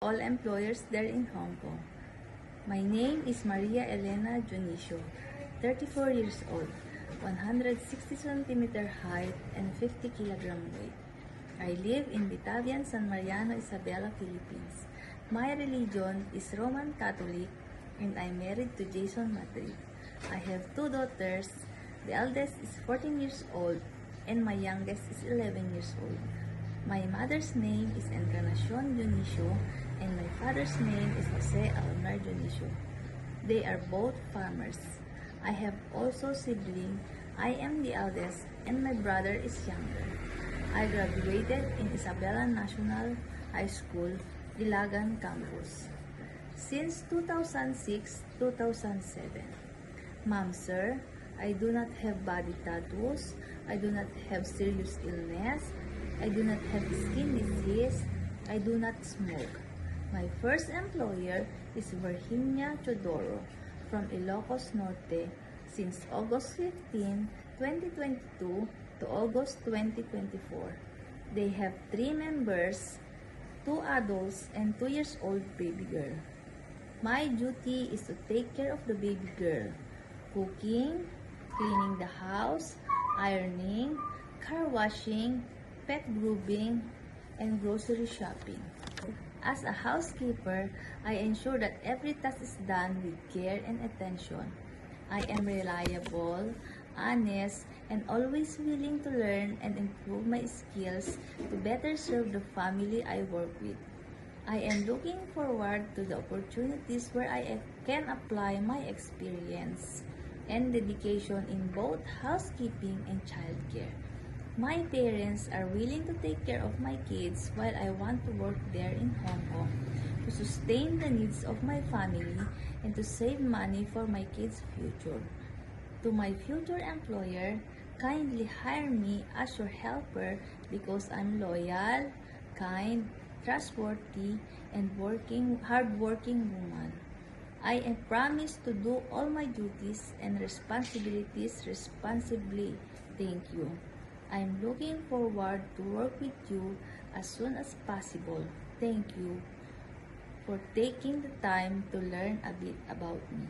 all employers there in Hong Kong. My name is Maria Elena Junicio, 34 years old, 160 centimeter height, and 50 kilogram weight. I live in Bitavian, San Mariano, Isabela, Philippines. My religion is Roman Catholic, and I'm married to Jason Madrid. I have 2 daughters. The eldest is 14 years old, and my youngest is 11 years old. My mother's name is Encarnacion Junicio, and my father's name is Jose Almer Junicio. They are both farmers. I have also siblings. I am the eldest, and my brother is younger. I graduated in Isabela National High School, Ilagan Campus, since 2006-2007. Ma'am, sir, I do not have body tattoos. I do not have serious illness. I do not have skin disease. I do not smoke. My first employer is Virginia Chodoro from Ilocos Norte since August 15, 2022 to August 2024. They have 3 members, 2 adults and 2 years old baby girl. My duty is to take care of the baby girl, cooking, cleaning the house, ironing, car washing, pet grooming, and grocery shopping. As a housekeeper, I ensure that every task is done with care and attention. I am reliable, honest, and always willing to learn and improve my skills to better serve the family I work with. I am looking forward to the opportunities where I can apply my experience and dedication in both housekeeping and childcare. My parents are willing to take care of my kids while I want to work there in Hong Kong to sustain the needs of my family and to save money for my kids' future. To my future employer, kindly hire me as your helper because I'm loyal, kind, trustworthy, and hardworking woman. I am promised to do all my duties and responsibilities responsibly. Thank you. I am looking forward to work with you as soon as possible. Thank you for taking the time to learn a bit about me.